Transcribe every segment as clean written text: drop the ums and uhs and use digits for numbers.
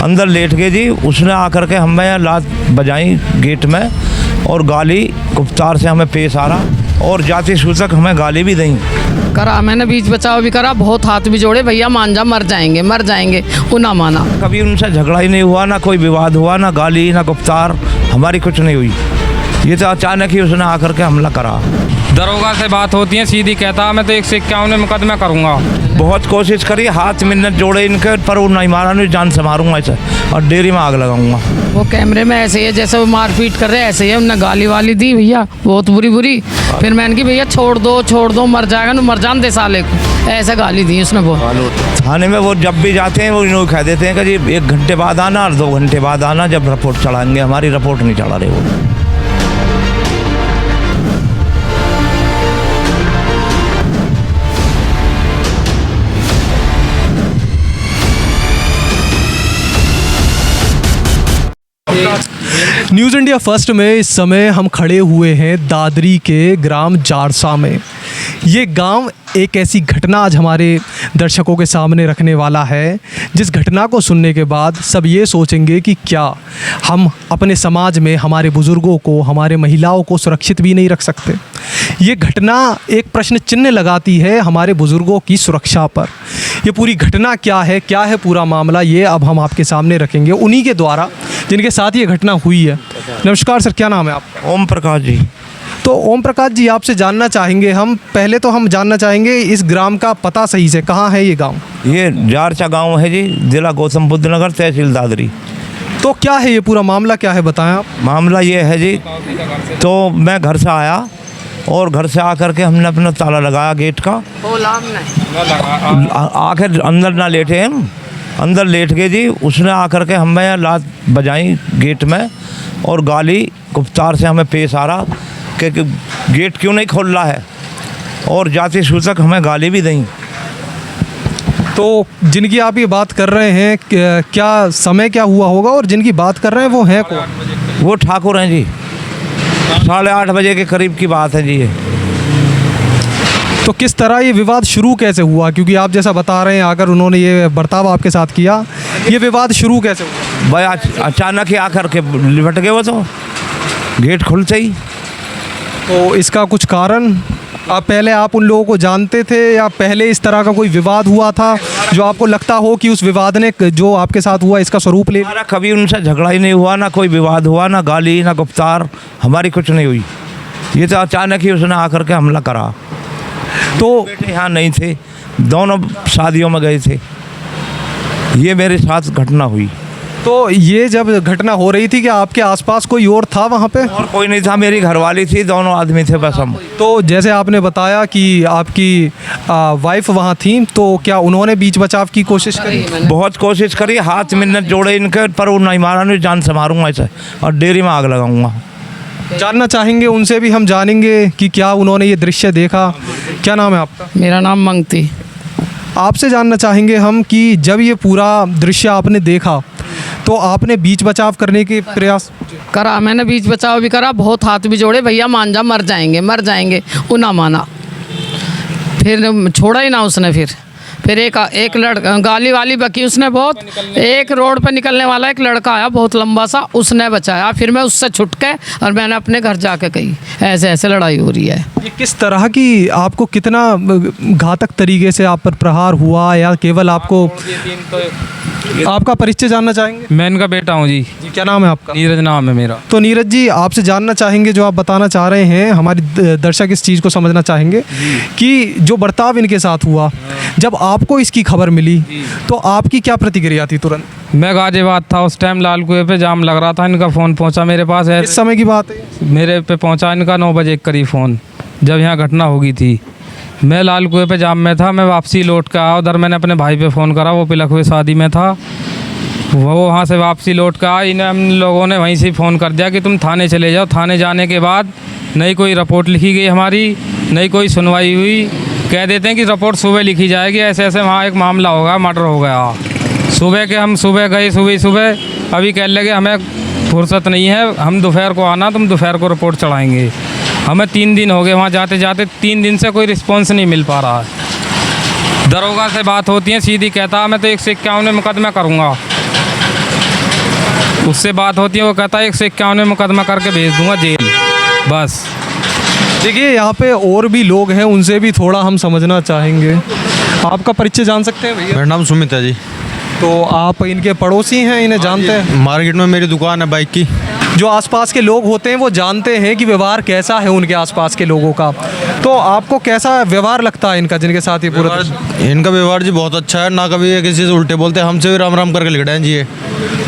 अंदर लेट गए जी। उसने आकर के हमें लात बजाई गेट में और गाली गुफ्तार से हमें पेश आ रहा और जाति सूचक हमें गाली भी दी। करा मैंने बीच बचाव भी करा, बहुत हाथ भी जोड़े, भैया मान जा, मर जाएंगे वो ना माना। कभी उनसे झगड़ा ही नहीं हुआ, ना कोई विवाद हुआ, ना गाली ना गुफ्तार हमारी कुछ नहीं हुई। ये तो अचानक ही उसने आकर के हमला करा। दरोगा से बात होती है, सीधी कहता मैं तो 151 मुकदमा करूँगा। बहुत कोशिश करी, हाथ मिन्नत जोड़े इनके, पर वो नहीं मारा, नहीं जान से मारूंगा इसे और डेयरी में आग लगाऊंगा। वो कैमरे में ऐसे ही है जैसे वो मारपीट कर रहे हैं, ऐसे ही है। उन्हें गाली वाली दी भैया बहुत बुरी। फिर मैंने की भैया छोड़ दो मर जाएगा ना, मर जान दे साले को, ऐसे गाली दी उसने। बहुत थाने में वो जब भी जाते हैं वो इन्हों कह देते हैं कि जी 1 घंटे बाद आना और 2 घंटे बाद आना, जब रिपोर्ट चढ़ाएंगे। हमारी रिपोर्ट नहीं चढ़ा रहे वो। न्यूज़ इंडिया फर्स्ट में इस समय हम खड़े हुए हैं दादरी के ग्राम जारसा में। ये गांव एक ऐसी घटना आज हमारे दर्शकों के सामने रखने वाला है, जिस घटना को सुनने के बाद सब ये सोचेंगे कि क्या हम अपने समाज में हमारे बुज़ुर्गों को, हमारे महिलाओं को सुरक्षित भी नहीं रख सकते। ये घटना एक प्रश्न चिन्ह लगाती है हमारे बुज़ुर्गों की सुरक्षा पर। ये पूरी घटना क्या है पूरा मामला, ये अब हम आपके सामने रखेंगे उन्हीं के द्वारा जिनके साथ ये घटना हुई है। नमस्कार सर, क्या नाम है आपका? ओम प्रकाश जी। तो ओम प्रकाश जी, आपसे जानना चाहेंगे हम जानना चाहेंगे इस ग्राम का पता सही से, कहाँ है ये गांव? ये जारसा गांव है जी, जिला गौतम बुद्ध नगर, तहसील दादरी। तो क्या है ये पूरा मामला, क्या है बताएं आप। मामला ये है जी, तो मैं घर से आया और घर से आकर के हमने अपना ताला लगाया गेट का। आखिर अंदर ना लेटे हम, अंदर लेट गए जी। उसने आकर के हमें लात बजाई गेट में और गाली गुफ्तार से हमें पेश आ रहा कि गेट क्यों नहीं खोल रहा है, और जाति सूचक हमें गाली भी दी। तो जिनकी आप ये बात कर रहे हैं, क्या समय क्या हुआ होगा, और जिनकी बात कर रहे हैं वो हैं कौन? वो ठाकुर हैं जी। 8:30 बजे के करीब की बात है जी ये। तो किस तरह ये विवाद शुरू कैसे हुआ, क्योंकि आप जैसा बता रहे हैं अगर उन्होंने ये बर्ताव आपके साथ किया, ये विवाद शुरू कैसे हुआ? भाई अचानक ही आकर के लिपट गए वो, तो गेट खुलते ही। तो इसका कुछ कारण, पहले आप उन लोगों को जानते थे या पहले इस तरह का कोई विवाद हुआ था जो आपको लगता हो कि उस विवाद ने जो आपके साथ हुआ इसका स्वरूप ले? हमारा कभी उनसे झगड़ा ही नहीं हुआ, ना कोई विवाद हुआ, ना गाली ना गुफ्तार हमारी कुछ नहीं हुई। ये तो अचानक ही उसने आकर के हमला करा। तो बेटे यहाँ नहीं थे, दोनों शादियों में गए थे। ये मेरे साथ घटना हुई। तो ये जब घटना हो रही थी क्या आपके आसपास कोई और था वहाँ पे? और कोई नहीं था, मेरी घरवाली थी, दोनों आदमी थे बस हम। तो जैसे आपने बताया कि आपकी वाइफ वहाँ थी, तो क्या उन्होंने बीच बचाव की कोशिश करी? बहुत कोशिश करी, हाथ मिन्नत जोड़े इनके, पर वो नहीं मारा, नहीं जान से मारूंगा इसे और डेयरी में आग लगाऊंगा। जानना चाहेंगे उनसे भी, हम जानेंगे कि क्या उन्होंने ये दृश्य देखा। क्या नाम है आपका? मेरा नाम मंगती। आपसे जानना चाहेंगे हम कि जब ये पूरा दृश्य आपने देखा तो आपने बीच बचाव करने के प्रयास करा, मैंने बीच बचाव भी करा, बहुत हाथ भी जोड़े, भैया मान जा, मर जाएंगे वो ना माना। फिर छोड़ा ही ना उसने। फिर एक लड़का गाली वाली बकी उसने बहुत। एक रोड पे निकलने वाला एक लड़का आया बहुत लंबा सा, उसने बचाया। फिर मैं उससे छुट के और मैंने अपने घर जाके कही ऐसे लड़ाई हो रही है। ये किस तरह की, आपको कितना घातक तरीके से आप पर प्रहार हुआ, या केवल आपको, आपका परिचय जानना चाहेंगे? मैं इनका बेटा हूँ जी। क्या नाम है आपका? नीरज नाम है मेरा। तो नीरज जी, आपसे जानना चाहेंगे, जो आप बताना चाह रहे हैं, हमारे दर्शक इस चीज़ को समझना चाहेंगे कि जो बर्ताव इनके साथ हुआ, जब आपको इसकी खबर मिली तो आपकी क्या प्रतिक्रिया थी तुरंत? मैं गाजियाबाद था उस टाइम, लाल कुएं पे जाम लग रहा था। इनका फ़ोन पहुंचा मेरे पास है। इस समय की बात है? मेरे पे पहुंचा इनका 9 बजे के करीब फ़ोन, जब यहाँ घटना हो गई थी। मैं लाल कुएं पे जाम में था, मैं वापसी लौट के आया। उधर मैंने अपने भाई पे फ़ोन करा, वो पिलक हुए शादी में था। वो वहाँ से वापसी लौट के आया। इन्हें हम लोगों ने वहीं से फ़ोन कर दिया कि तुम थाने चले जाओ। थाने जाने के बाद नहीं कोई रिपोर्ट लिखी गई हमारी, नहीं कोई सुनवाई हुई। कह देते हैं कि रिपोर्ट सुबह लिखी जाएगी, ऐसे वहाँ एक मामला होगा, मर्डर हो गया। सुबह के हम सुबह गए, सुबह अभी कह लगे हमें फुर्सत नहीं है, हम दोपहर को आना, तुम दोपहर को रिपोर्ट चढ़ाएंगे। हमें 3 दिन हो गए वहाँ जाते जाते, 3 दिन से कोई रिस्पॉन्स नहीं मिल पा रहा है। दरोगा से बात होती है, सीधी कहता मैं तो 151 मुकदमा करूँगा। उससे बात होती है, वो कहता है 151 में मुकदमा करके भेज दूंगा जेल, बस। देखिए यहाँ पे और भी लोग हैं, उनसे भी थोड़ा हम समझना चाहेंगे। आपका परिचय जान सकते हैं भैया? मेरा नाम सुमित है जी। तो आप इनके पड़ोसी हैं, इन्हें जानते हैं? मार्केट में मेरी दुकान है बाइक की। जो आसपास के लोग होते हैं वो जानते हैं कि व्यवहार कैसा है उनके आसपास के लोगों का। तो आपको कैसा व्यवहार लगता है इनका, जिनके साथ ये पूरा? इनका व्यवहार जी बहुत अच्छा है, ना कभी ये किसी से उल्टे बोलते, हमसे भी राम राम करके लिखते हैं जी। ये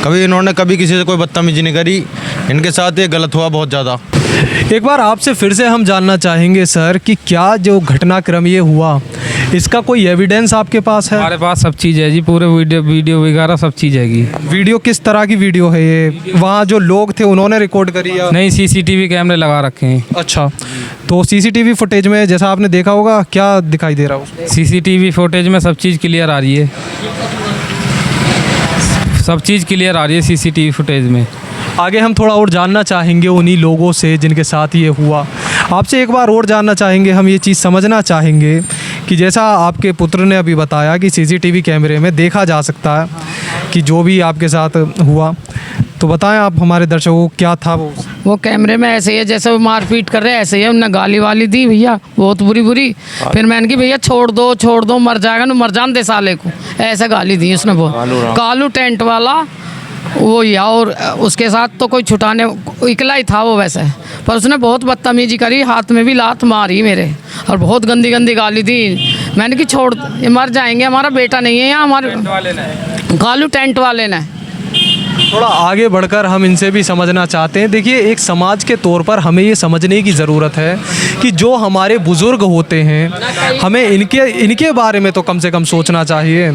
कभी इन्होंने कभी किसी से कोई बदतमीजी नहीं करी। इनके साथ ये गलत हुआ बहुत ज़्यादा। एक बार आपसे फिर से हम जानना चाहेंगे सर कि क्या जो घटनाक्रम ये हुआ, इसका कोई एविडेंस आपके पास है? हमारे पास सब चीज़ है जी, पूरे वीडियो वगैरह सब चीज़ हैगी। वीडियो किस तरह की वीडियो है ये? वहाँ जो लोग थे उन्होंने रिकॉर्ड करी या नहीं, CCTV कैमरे लगा रखे हैं। अच्छा, तो CCTV फुटेज में जैसा आपने देखा होगा, क्या दिखाई दे रहा है? CCTV फुटेज में सब चीज़ क्लियर आ रही है, सब चीज़ क्लियर आ रही है CCTV फुटेज में। आगे हम थोड़ा और जानना चाहेंगे उन्हीं लोगों से जिनके साथ ये हुआ। आपसे एक बार और जानना चाहेंगे, हम ये चीज़ समझना चाहेंगे कि जैसा आपके पुत्र ने अभी बताया कि CCTV कैमरे में देखा जा सकता है कि जो भी आपके साथ हुआ, तो बताएं आप हमारे दर्शकों को क्या था वो कैमरे में ऐसे ही है जैसे वो मारपीट कर रहे हैं, ऐसे ही है। उन्होंने गाली वाली दी भैया, बहुत बुरी। फिर मैंने की भैया छोड़ दो, मर जाएगा ना, मर जान दे साले को, ऐसे गाली दी उसने। बहुत कालू टेंट वाला वो ही, और उसके साथ तो कोई छुटाने इकला ही था वो वैसे, पर उसने बहुत बदतमीजी करी, हाथ में भी लात मारी मेरे, और बहुत गंदी गाली दी। मैंने कि छोड़, ये मर जाएंगे, हमारा बेटा नहीं है यहाँ, हमारे कालू टेंट वाले ने। थोड़ा आगे बढ़कर हम इनसे भी समझना चाहते हैं। देखिए, एक समाज के तौर पर हमें ये समझने की ज़रूरत है कि जो हमारे बुज़ुर्ग होते हैं, हमें इनके बारे में तो कम से कम सोचना चाहिए।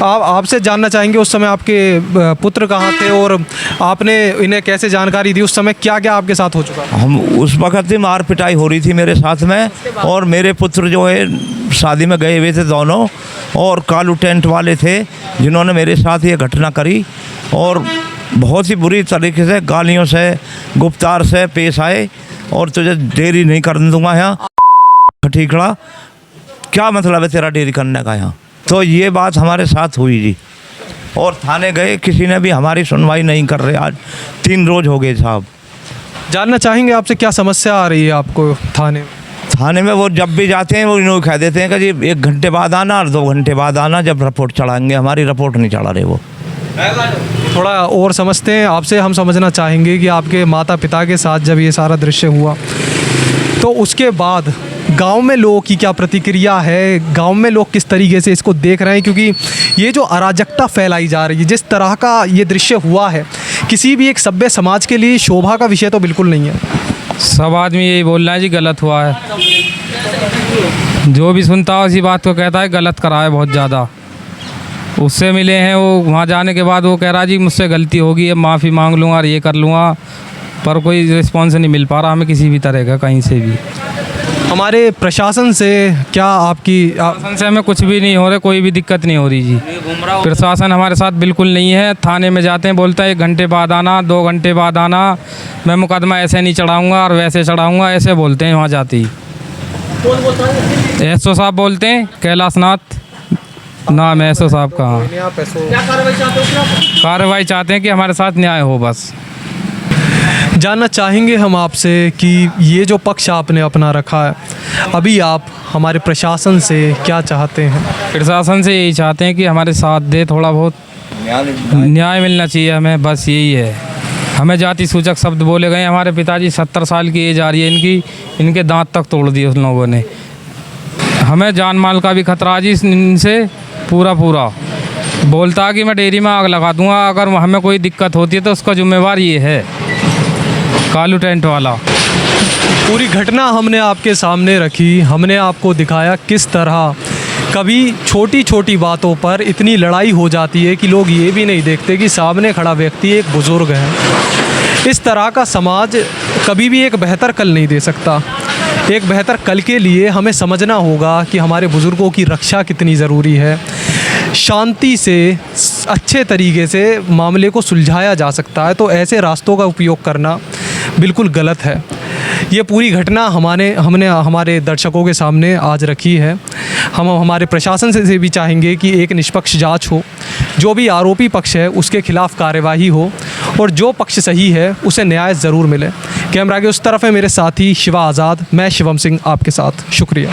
आपसे जानना चाहेंगे, उस समय आपके पुत्र कहाँ थे और आपने इन्हें कैसे जानकारी दी? उस समय क्या क्या आपके साथ हो चुका? हम उस वक्त ही मार पिटाई हो रही थी मेरे साथ में, और मेरे पुत्र जो है शादी में गए हुए थे दोनों, और कालू टेंट वाले थे जिन्होंने मेरे साथ ये घटना करी, और बहुत ही बुरी तरीके से गालियों से गुप्तार से पेश आए, और तुझे डेरी नहीं करने दूंगा यहाँ, ठीकड़ा क्या मतलब है तेरा डेरी करने का यहाँ? तो ये बात हमारे साथ हुई जी, और थाने गए, किसी ने भी हमारी सुनवाई नहीं कर रहे। आज 3 रोज हो गए साहब। जानना चाहेंगे आपसे क्या समस्या आ रही है आपको थाने में? थाने में वो जब भी जाते हैं वो इन्हों कह देते हैं कि जी 1 घंटे बाद आना और 2 घंटे बाद आना, जब रिपोर्ट चढ़ाएंगे। हमारी रिपोर्ट नहीं चढ़ा रहे वो। थोड़ा और समझते हैं आपसे, हम समझना चाहेंगे कि आपके माता पिता के साथ जब ये सारा दृश्य हुआ, तो उसके बाद गांव में लोगों की क्या प्रतिक्रिया है? गांव में लोग किस तरीके से इसको देख रहे हैं? क्योंकि ये जो अराजकता फैलाई जा रही है, जिस तरह का ये दृश्य हुआ है, किसी भी एक सभ्य समाज के लिए शोभा का विषय तो बिल्कुल नहीं है। सब आदमी यही बोल रहा है जी, गलत हुआ है। जो भी सुनता है उसी बात को कहता है, गलत करा है बहुत ज़्यादा। उससे मिले हैं, वो वहाँ जाने के बाद वो कह रहा जी मुझसे गलती होगी, अब माफ़ी मांग लूँगा और ये कर लूँगा, पर कोई रिस्पॉन्स नहीं मिल पा रहा हमें किसी भी तरह का, कहीं से भी। हमारे प्रशासन से क्या प्रशासन से हमें कुछ भी नहीं हो रहा, कोई भी दिक्कत नहीं हो रही जी। प्रशासन हमारे साथ बिल्कुल नहीं है। थाने में जाते हैं, बोलता है 1 घंटे बाद आना, 2 घंटे बाद आना, मैं मुकदमा ऐसे नहीं चढ़ाऊँगा और वैसे चढ़ाऊँगा, ऐसे बोलते हैं वहाँ जाते ही। एसओ साहब बोलते हैं, कैलाश नाथ नाम है एसओ साहब का। कार्रवाई चाहते हैं कि हमारे साथ न्याय हो बस। जानना चाहेंगे हम आपसे कि ये जो पक्ष आपने अपना रखा है, अभी आप हमारे प्रशासन से क्या चाहते हैं? प्रशासन से यही चाहते हैं कि हमारे साथ दे, थोड़ा बहुत न्याय मिलना चाहिए हमें, बस यही है। हमें जाति सूचक शब्द बोले गए। हमारे पिताजी 70 साल की एज आ रही है इनकी, इनके दांत तक तोड़ दिए उन लोगों ने। हमें जान माल का भी खतरा जी इनसे पूरा बोलता कि मैं डेयरी में आग लगा दूंगा, अगर हमें कोई दिक्कत होती है तो उसका जिम्मेवार ये है, कालू टेंट वाला। पूरी घटना हमने आपके सामने रखी, हमने आपको दिखाया किस तरह कभी छोटी छोटी बातों पर इतनी लड़ाई हो जाती है कि लोग ये भी नहीं देखते कि सामने खड़ा व्यक्ति एक बुज़ुर्ग है। इस तरह का समाज कभी भी एक बेहतर कल नहीं दे सकता। एक बेहतर कल के लिए हमें समझना होगा कि हमारे बुज़ुर्गों की रक्षा कितनी ज़रूरी है। शांति से अच्छे तरीके से मामले को सुलझाया जा सकता है, तो ऐसे रास्तों का उपयोग करना बिल्कुल गलत है। ये पूरी घटना हमने हमारे दर्शकों के सामने आज रखी है। हम हमारे प्रशासन से भी चाहेंगे कि एक निष्पक्ष जांच हो, जो भी आरोपी पक्ष है उसके खिलाफ़ कार्यवाही हो, और जो पक्ष सही है उसे न्याय ज़रूर मिले। कैमरा के उस तरफ है मेरे साथी शिवा आज़ाद, मैं शिवम सिंह आपके साथ। शुक्रिया।